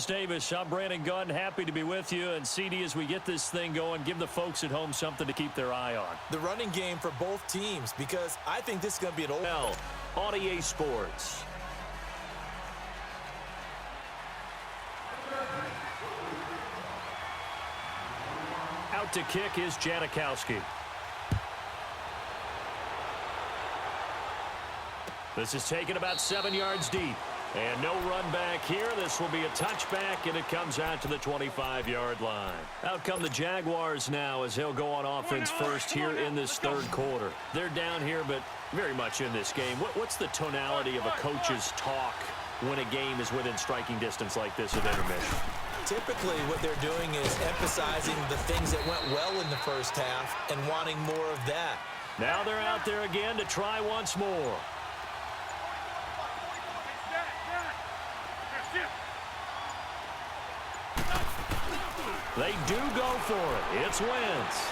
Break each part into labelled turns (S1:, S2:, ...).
S1: Lance Davis. I'm Brandon Gunn. Happy to be with you. And CD, as we get this thing going, give the folks at home something to keep their eye on.
S2: The running game for both teams, because I think this is going to be an old
S1: on EA Sports. Out to kick is Janikowski. This is taken about 7 yards deep. And no run back here. This will be a touchback, and it comes out to the 25-yard line. Out come the Jaguars now as he'll go on offense first here in this third quarter. They're down here, but very much in this game. What's the tonality of a coach's talk when a game is within striking distance like this at intermission?
S2: Typically, what they're doing is emphasizing the things that went well in the first half and wanting more of that.
S1: Now they're out there again to try once more. They do go for it. It's Wentz.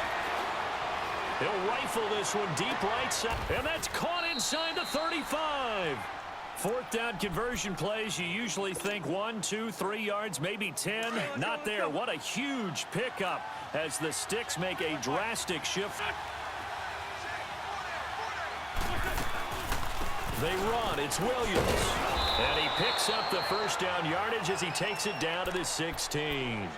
S1: He'll rifle this one deep right side. And that's caught inside the 35. Fourth down conversion plays, you usually think 1, 2, 3 yards, maybe 10. Not there. What a huge pickup as the Sticks make a drastic shift. They run. It's Williams. And he picks up the first down yardage as he takes it down to the 16.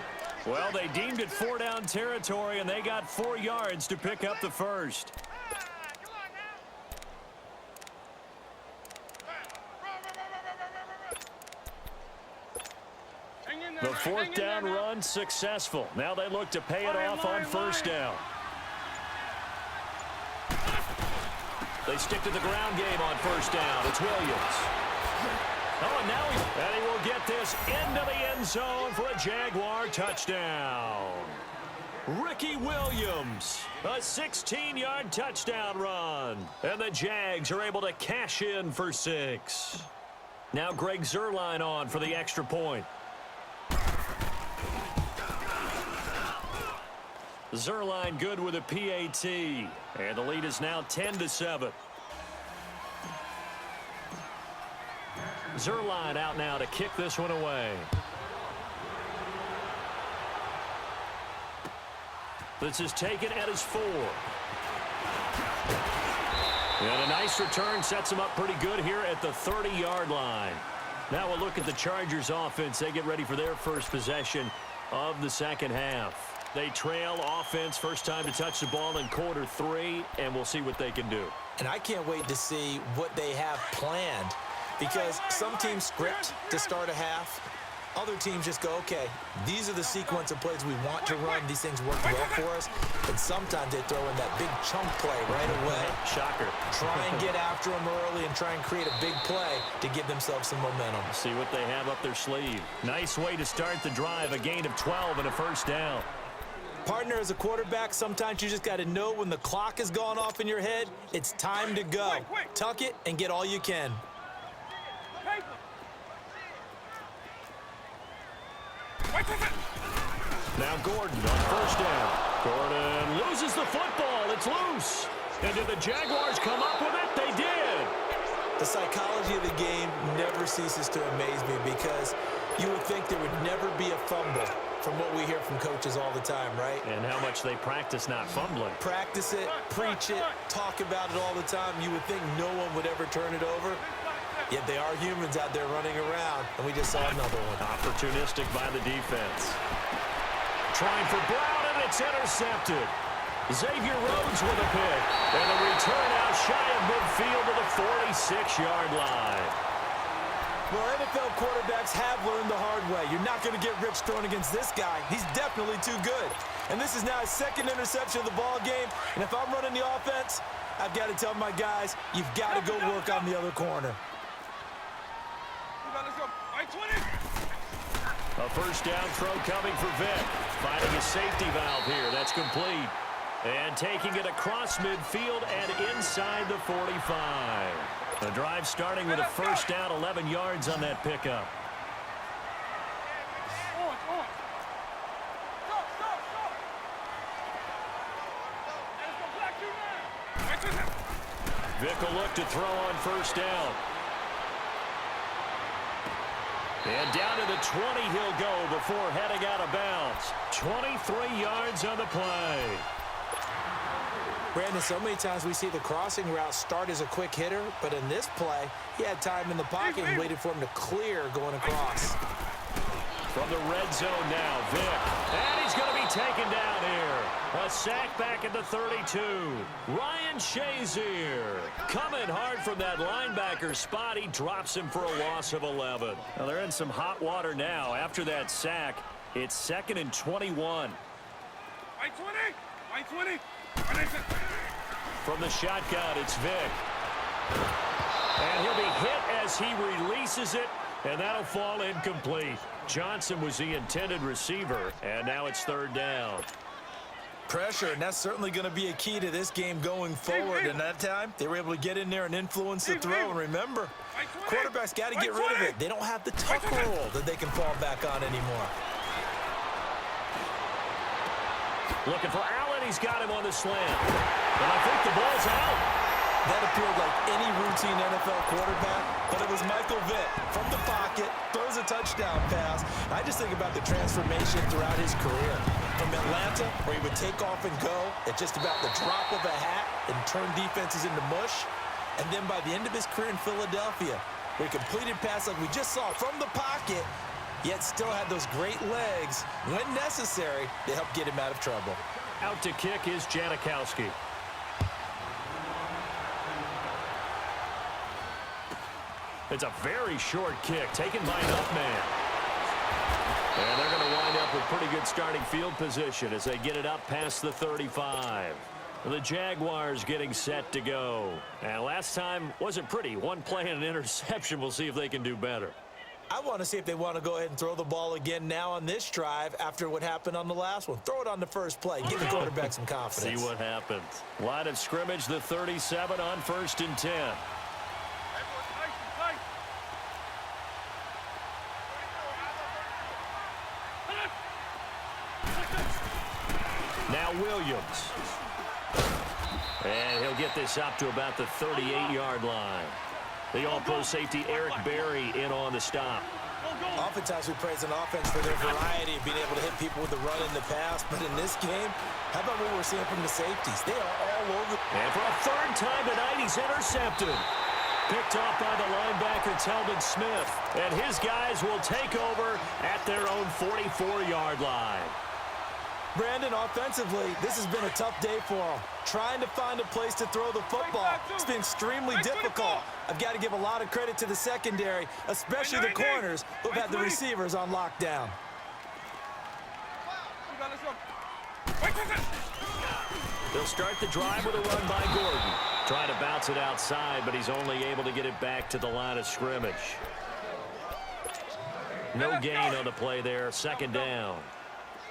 S1: Well, they deemed it 4-down territory, and they got 4 yards to pick up the first. The fourth down run successful. Now they look to pay it off on first down. They stick to the ground game on first down. It's Williams. Oh, and now he will get this into the end zone for a Jaguar touchdown. Ricky Williams, a 16-yard touchdown run. And the Jags are able to cash in for 6. Now Greg Zuerlein on for the extra point. Zuerlein good with a PAT. And the lead is now 10-7. Zuerlein out now to kick this one away. This is taken at his 4. And a nice return sets him up pretty good here at the 30-yard line. Now we'll look at the Chargers offense. They get ready for their first possession of the second half. They trail offense, first time to touch the ball in quarter 3, and we'll see what they can do.
S2: And I can't wait to see what they have planned, because some teams script to start a half. Other teams just go, okay, these are the sequence of plays we want to run. These things work well for us. And sometimes they throw in that big chunk play right away.
S1: Shocker.
S2: Try and get after them early and try and create a big play to give themselves some momentum.
S1: See what they have up their sleeve. Nice way to start the drive. A gain of 12 and a first down.
S2: Partner, as a quarterback, sometimes you just got to know when the clock has gone off in your head, it's time to go. Tuck it and get all you can.
S1: Now Gordon on first down. Gordon loses the football. It's loose. And did the Jaguars come up with it? They did.
S2: The psychology of the game never ceases to amaze me, because you would think there would never be a fumble from what we hear from coaches all the time, right?
S1: And how much they practice not fumbling.
S2: Practice it, preach it, talk about it all the time. You would think no one would ever turn it over. Yet they are humans out there running around, and we just saw another one.
S1: Opportunistic by the defense. Trying for Brown, and it's intercepted. Xavier Rhodes with a pick. And a return out shy of midfield to the 46-yard line.
S2: Well, NFL quarterbacks have learned the hard way. You're not going to get rich throwing against this guy. He's definitely too good. And this is now his second interception of the ball game. And if I'm running the offense, I've got to tell my guys, you've got to go work on the other corner.
S1: A first down throw coming for Vick. Finding a safety valve here. That's complete. And taking it across midfield and inside the 45. The drive starting with a first down, 11 yards on that pickup. Vick will look to throw on first down. And down to the 20 he'll go before heading out of bounds. 23 yards on the play.
S2: Brandon, so many times we see the crossing route start as a quick hitter, but in this play, he had time in the pocket and waited for him to clear going across.
S1: From the red zone now, Vick. And he's going to be taken down here. A sack back at the 32. Ryan Shazier coming hard from that linebacker spot. He drops him for a loss of 11. Now they're in some hot water now. After that sack, it's 2nd and 21.
S3: White 20! White 20!
S1: From the shotgun, it's Vick. And he'll be hit as he releases it, and that'll fall incomplete. Johnson was the intended receiver, and now it's 3rd down.
S2: Pressure, and that's certainly going to be a key to this game going forward. And that time, they were able to get in there and influence the throw. And remember, quarterbacks got to get rid of it. They don't have the tuck rule that they can fall back on anymore.
S1: Looking for Allen. He's got him on the slant. And I think the ball's out.
S2: That appeared like any routine NFL quarterback, but it was Michael Vick from the pocket, throws a touchdown pass. I just think about the transformation throughout his career. From Atlanta, where he would take off and go at just about the drop of a hat and turn defenses into mush. And then by the end of his career in Philadelphia, where he completed passes like we just saw from the pocket, yet still had those great legs, when necessary, to help get him out of trouble.
S1: Out to kick is Janikowski. It's a very short kick taken by an up man. And they're going to wind up with pretty good starting field position as they get it up past the 35. The Jaguars getting set to go. And last time wasn't pretty. One play and an interception. We'll see if they can do better.
S2: I want to see if they want to go ahead and throw the ball again now on this drive after what happened on the last one. Throw it on the first play. Give the quarterback some confidence.
S1: See what happens. Line of scrimmage, the 37 on 1st and 10. Now Williams. And he'll get this up to about the 38-yard line. The all-pro safety Eric Berry in on the stop.
S2: Oftentimes we praise an offense for their variety of being able to hit people with the run in the pass. But in this game, how about what we're seeing from the safeties? They are all over.
S1: And for a 3rd time tonight, he's intercepted. Picked off by the linebacker, Telvin Smith. And his guys will take over at their own 44-yard line.
S2: Brandon, offensively, this has been a tough day for them. Trying to find a place to throw the football. It's been extremely difficult. I've got to give a lot of credit to the secondary, especially the corners who've had the receivers on lockdown.
S1: They'll start the drive with a run by Gordon. Trying to bounce it outside, but he's only able to get it back to the line of scrimmage. No gain on the play there. 2nd down.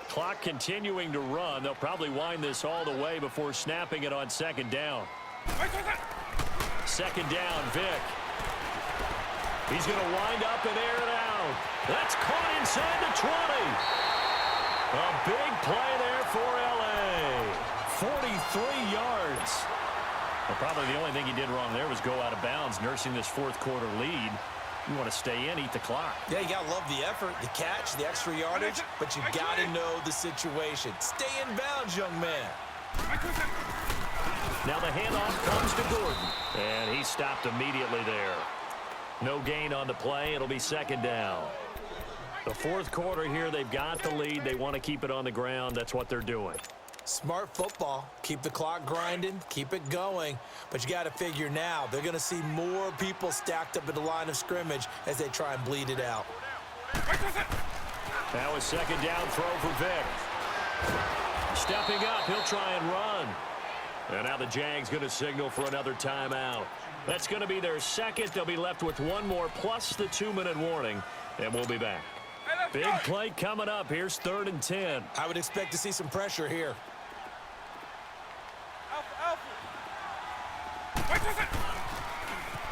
S1: Clock continuing to run. They'll probably wind this all the way before snapping it on 2nd down. 2nd down, Vick. He's going to wind up and air it out. That's caught inside the 20. A big play there for L.A. 43 yards. Well, probably the only thing he did wrong there was go out of bounds, nursing this 4th quarter lead. You want to stay in, eat the clock.
S2: Yeah, you got to love the effort, the catch, the extra yardage, but you got to know the situation. Stay in bounds, young man.
S1: Now the handoff comes to Gordon, and he stopped immediately there. No gain on the play. It'll be 2nd down. The 4th quarter here, they've got the lead. They want to keep it on the ground. That's what they're doing.
S2: Smart football. Keep the clock grinding. Keep it going. But you got to figure now, they're going to see more people stacked up at the line of scrimmage as they try and bleed it out.
S1: Now a 2nd down throw for Vick. Stepping up, he'll try and run. And now the Jags going to signal for another timeout. That's going to be their 2nd. They'll be left with 1 more plus the 2-minute warning. And we'll be back. Big play coming up. Here's 3rd and 10.
S2: I would expect to see some pressure here.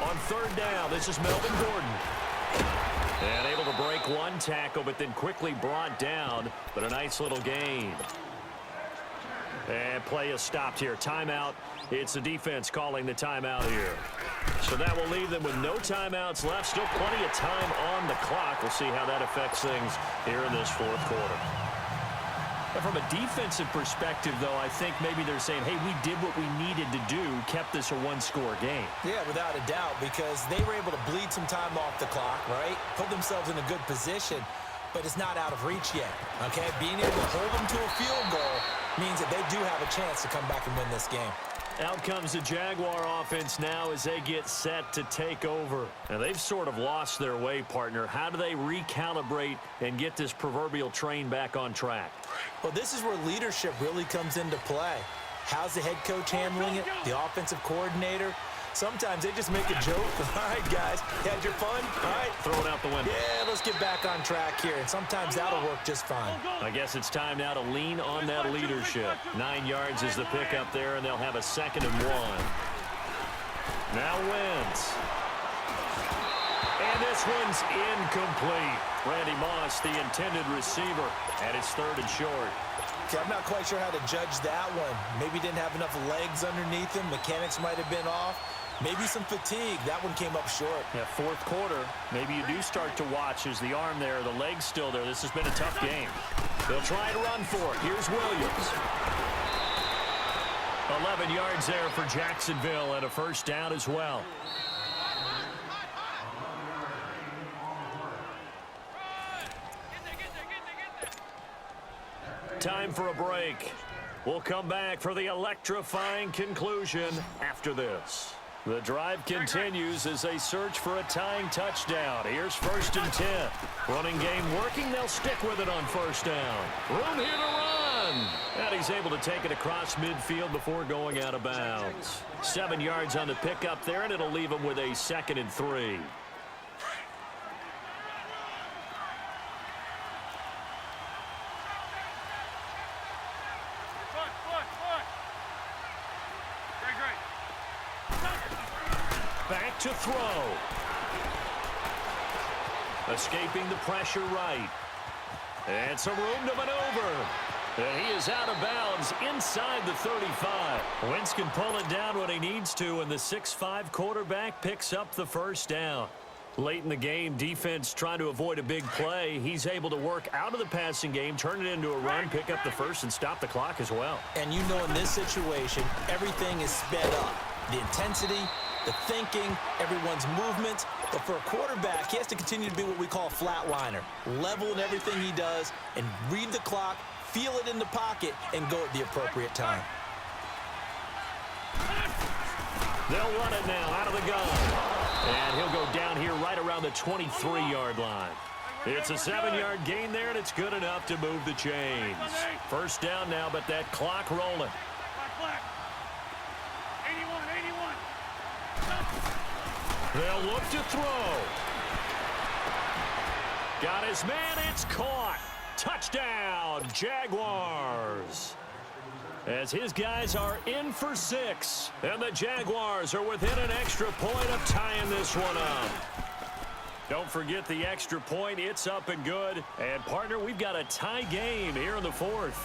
S1: On 3rd down, this is Melvin Gordon. And able to break one tackle, but then quickly brought down. But a nice little gain. And play is stopped here. Timeout. It's the defense calling the timeout here. So that will leave them with no timeouts left. Still plenty of time on the clock. We'll see how that affects things here in this fourth quarter. But from a defensive perspective, though, I think maybe they're saying, hey, we did what we needed to do, kept this a one-score game.
S2: Yeah, without a doubt, because they were able to bleed some time off the clock, right? Put themselves in a good position, but it's not out of reach yet, okay? Being able to hold them to a field goal means that they do have a chance to come back and win this game.
S1: Out comes the Jaguar offense now as they get set to take over. And they've sort of lost their way, partner. How do they recalibrate and get this proverbial train back on track?
S2: Well, this is where leadership really comes into play. How's the head coach handling it? The offensive coordinator? Sometimes they just make a joke. All right, guys, had your fun? All right.
S1: Throw it out the window.
S2: Yeah, let's get back on track here. And sometimes that'll work just fine.
S1: I guess it's time now to lean on that leadership. 9 yards is the pickup there, and they'll have a 2nd and 1. Now Wentz. And this one's incomplete. Randy Moss, the intended receiver, and it's 3rd and short.
S2: Okay, I'm not quite sure how to judge that one. Maybe didn't have enough legs underneath him. Mechanics might have been off. Maybe some fatigue. That one came up short.
S1: Yeah, fourth quarter, maybe you do start to watch as the arm there, the leg's still there. This has been a tough game. They'll try to run for it. Here's Williams. 11 yards there for Jacksonville and a 1st down as well. Time for a break. We'll come back for the electrifying conclusion after this. The drive continues as they search for a tying touchdown. Here's 1st and 10. Running game working. They'll stick with it on 1st down. Room here to run. And he's able to take it across midfield before going out of bounds. 7 yards on the pickup there, and it'll leave him with a 2nd and 3. Back to throw. Escaping the pressure right. And some room to maneuver. And he is out of bounds inside the 35. Wentz can pull it down when he needs to, and the 6'5" quarterback picks up the 1st down. Late in the game, defense trying to avoid a big play. He's able to work out of the passing game, turn it into a run, pick up the 1st, and stop the clock as well.
S2: And you know in this situation, everything is sped up. The intensity, the thinking, everyone's movements. But for a quarterback, he has to continue to be what we call a flatliner. Level in everything he does and read the clock, feel it in the pocket, and go at the appropriate time.
S1: They'll run it now out of the gun. And he'll go down here right around the 23-yard line. It's a 7-yard gain there, and it's good enough to move the chains. 1st down now, but that clock rolling. They'll look to throw. Got his man. It's caught. Touchdown, Jaguars. As his guys are in for 6. And the Jaguars are within an extra point of tying this one up. Don't forget the extra point. It's up and good. And, partner, we've got a tie game here in the 4th.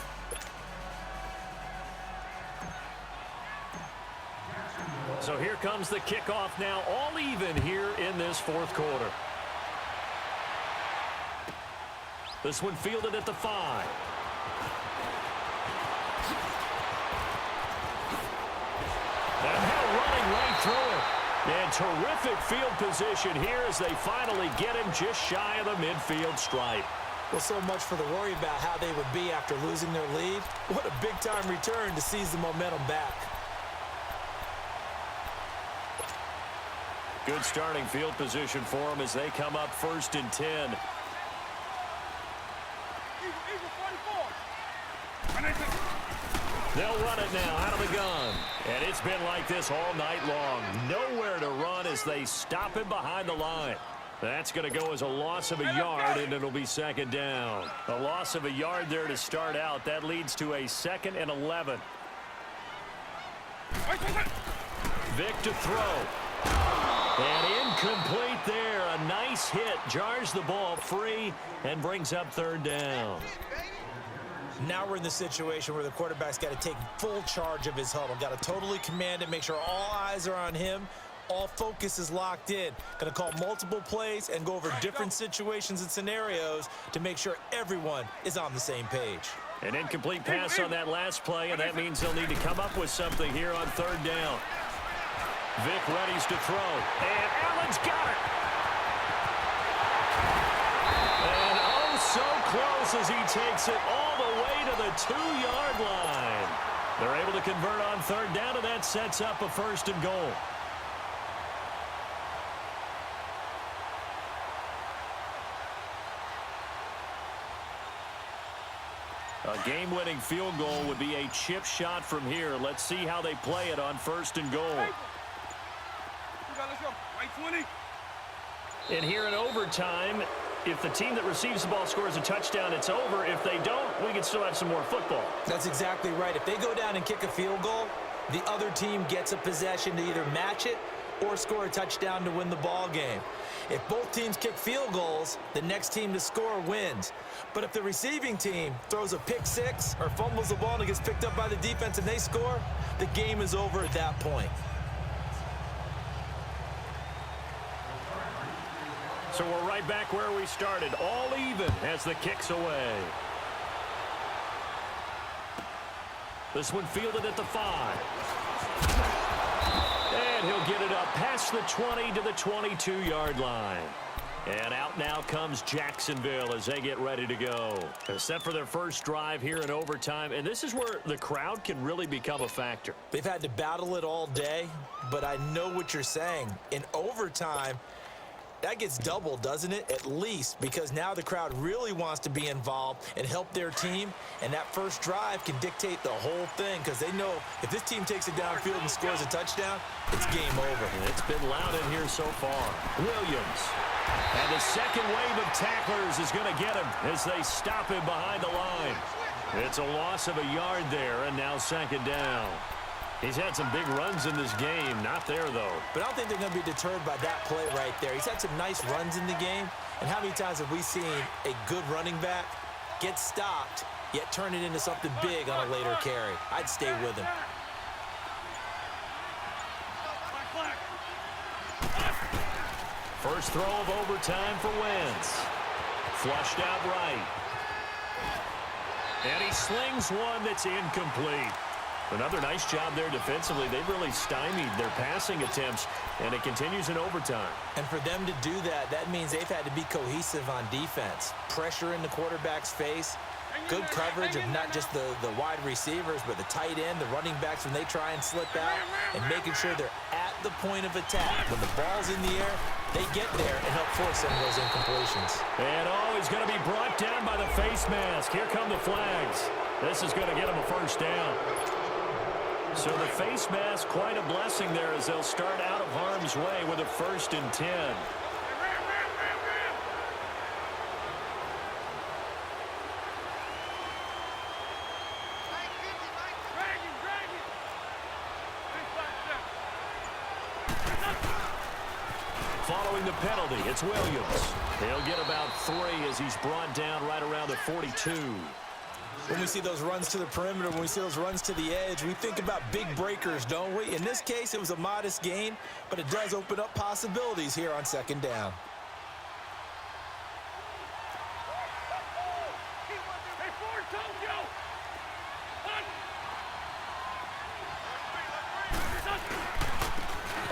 S1: So here comes the kickoff now, all even here in this 4th quarter. This one fielded at the 5. And now running right through it. And terrific field position here as they finally get him just shy of the midfield stripe.
S2: Well, so much for the worry about how they would be after losing their lead. What a big-time return to seize the momentum back.
S1: Good starting field position for them as they come up 1st and 10. They'll run it now out of the gun. And it's been like this all night long. Nowhere to run as they stop him behind the line. That's going to go as a loss of a yard, and it'll be 2nd down. A loss of a yard there to start out. That leads to a 2nd and 11. Vic to throw. And incomplete there. A nice hit. Jars the ball free and brings up 3rd down.
S2: Now we're in the situation where the quarterback's got to take full charge of his huddle. Got to totally command it, make sure all eyes are on him. All focus is locked in. Going to call multiple plays and go over different situations and scenarios to make sure everyone is on the same page.
S1: An incomplete pass on that last play, and that means they'll need to come up with something here on third down. Vic readies to throw, and Allen's got it. And oh, so close as he takes it all the way to the 2-yard line. They're able to convert on third down, and that sets up a 1st and goal. A game-winning field goal would be a chip shot from here. Let's see how they play it on 1st and goal.
S3: Let's go. Right 20.
S1: And here in overtime, if the team that receives the ball scores a touchdown, it's over. If they don't, we can still have some more football.
S2: That's exactly right. If they go down and kick a field goal, the other team gets a possession to either match it or score a touchdown to win the ball game. If both teams kick field goals, the next team to score wins. But if the receiving team throws a pick six or fumbles the ball and it gets picked up by the defense and they score, the game is over at that point.
S1: So we're right back where we started, all even as the kick's away. This one fielded at the 5. And he'll get it up past the 20 to the 22-yard line. And out now comes Jacksonville as they get ready to go. They're set for their first drive here in overtime, and this is where the crowd can really become a factor.
S2: They've had to battle it all day, but I know what you're saying. In overtime, that gets doubled, doesn't it? At least, because now the crowd really wants to be involved and help their team, and that first drive can dictate the whole thing because they know if this team takes it downfield and scores a touchdown, it's game over.
S1: And it's been loud in here so far. Williams. And the second wave of tacklers is going to get him as they stop him behind the line. It's a loss of a yard there, and now 2nd down. He's had some big runs in this game. Not there, though.
S2: But I don't think they're going to be deterred by that play right there. He's had some nice runs in the game. And how many times have we seen a good running back get stopped, yet turn it into something big on a later carry? I'd stay with him.
S1: First throw of overtime for Wentz. Flushed out right. And he slings one that's incomplete. Another nice job there defensively. They've really stymied their passing attempts, and it continues in overtime.
S2: And for them to do that, that means they've had to be cohesive on defense. Pressure in the quarterback's face. Good coverage of not just the wide receivers, but the tight end, the running backs when they try and slip out, and making sure they're at the point of attack. When the ball's in the air, they get there and help force some of those incompletions.
S1: And he's going to be brought down by the face mask. Here come the flags. This is going to get him a first down. So the face mask, quite a blessing there as they'll start out of harm's way with a 1st and 10. Following the penalty, it's Williams. He'll get about 3 as he's brought down right around the 42.
S2: When we see those runs to the perimeter, when we see those runs to the edge, we think about big breakers, don't we? In this case, it was a modest gain, but it does open up possibilities here on 2nd down.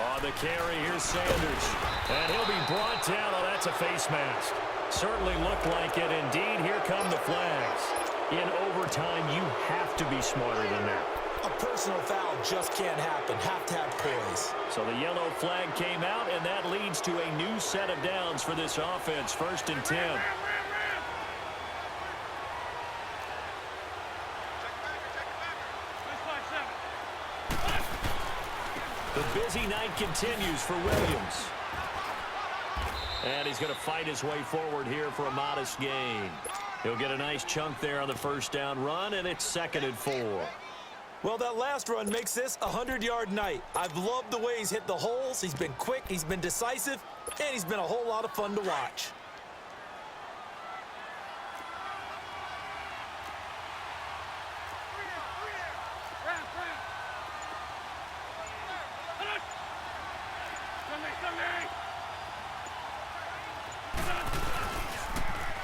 S1: On the carry, here's Sanders. And he'll be brought down. Oh, that's a face mask. Certainly looked like it. Indeed, here come the flags. In overtime, you have to be smarter than that.
S2: A personal foul just can't happen. Have to have poise.
S1: So the yellow flag came out, and that leads to a new set of downs for this offense. 1st and 10. The busy night continues for Williams. And he's going to fight his way forward here for a modest gain. He'll get a nice chunk there on the 1st down run, and it's 2nd and 4.
S2: Well, that last run makes this a 100-yard night. I've loved the way he's hit the holes. He's been quick, he's been decisive, and he's been a whole lot of fun to watch.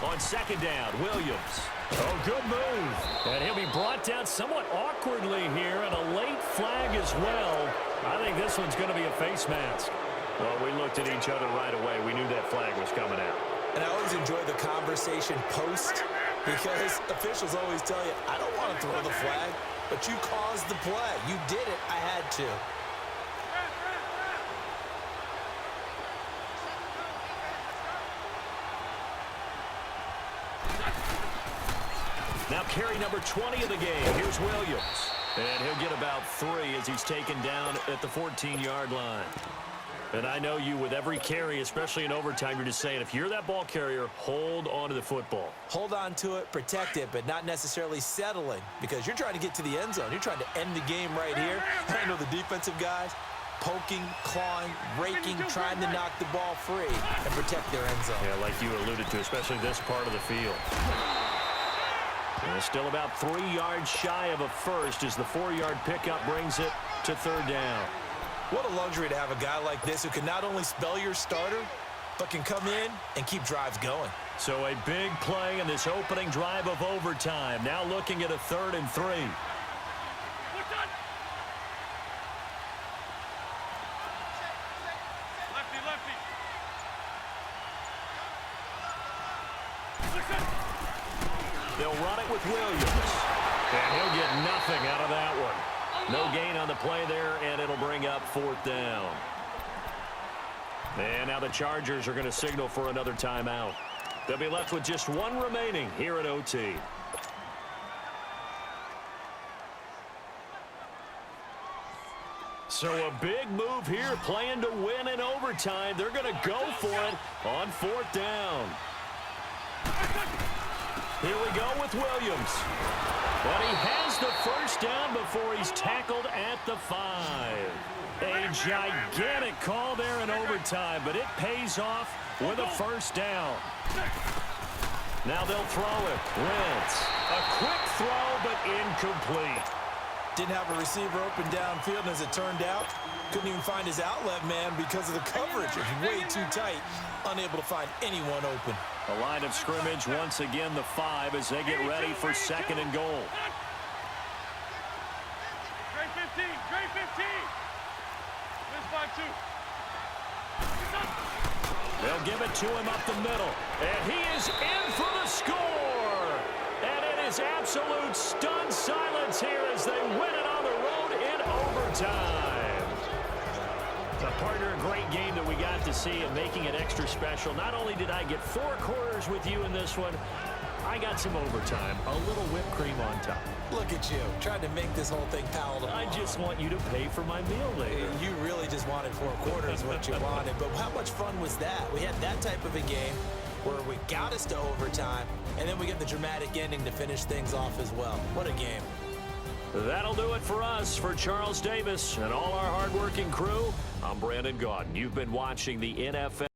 S1: On second down, Williams. Oh, good move. And he'll be brought down somewhat awkwardly here, and a late flag as well. I think this one's going to be a face mask. Well, we looked at each other right away. We knew that flag was coming out.
S2: And I always enjoy the conversation post because officials always tell you, I don't want to throw the flag, but you caused the play. You did it. I had to.
S1: Now carry number 20 of the game. Here's Williams. And he'll get about 3 as he's taken down at the 14-yard line. And I know you, with every carry, especially in overtime, you're just saying, if you're that ball carrier, hold on to the football.
S2: Hold on to it, protect it, but not necessarily settling because you're trying to get to the end zone. You're trying to end the game right here. I know the defensive guys poking, clawing, raking, trying to knock the ball free and protect their end zone.
S1: Yeah, like you alluded to, especially this part of the field. And still about 3 yards shy of a first as the 4-yard pickup brings it to third down.
S2: What a luxury to have a guy like this who can not only spell your starter, but can come in and keep drives going.
S1: So a big play in this opening drive of overtime. Now looking at a 3rd and 3. They'll run it with Williams. And he'll get nothing out of that one. No gain on the play there, and it'll bring up 4th down. And now the Chargers are going to signal for another timeout. They'll be left with just 1 remaining here at OT. So a big move here, playing to win in overtime. They're going to go for it on 4th down. Here we go with Williams. But he has the first down before he's tackled at the 5. A gigantic call there in overtime, but it pays off with a first down. Now they'll throw it. Wentz. A quick throw, but incomplete.
S2: Didn't have a receiver open downfield, and as it turned out, couldn't even find his outlet man because of the coverage. It was way too tight, unable to find anyone open.
S1: A line of scrimmage once again, the 5, as they get ready for 2nd and goal.
S3: Trey 15, Trey 15. This by 2.
S1: They'll give it to him up the middle, and he is in for the score. And it is absolute stunned silence here as they win it on the road in overtime. A partner, a great game that we got to see and making it extra special. Not only did I get 4 quarters with you in this one, I got some overtime, a little whipped cream on top.
S2: Look at you, trying to make this whole thing palatable.
S1: I just want you to pay for my meal later.
S2: You really just wanted 4 quarters what you wanted, but how much fun was that? We had that type of a game where we got us to overtime, and then we get the dramatic ending to finish things off as well. What a game.
S1: That'll do it for us. For Charles Davis and all our hardworking crew, I'm Brandon Gaudin. You've been watching the NFL.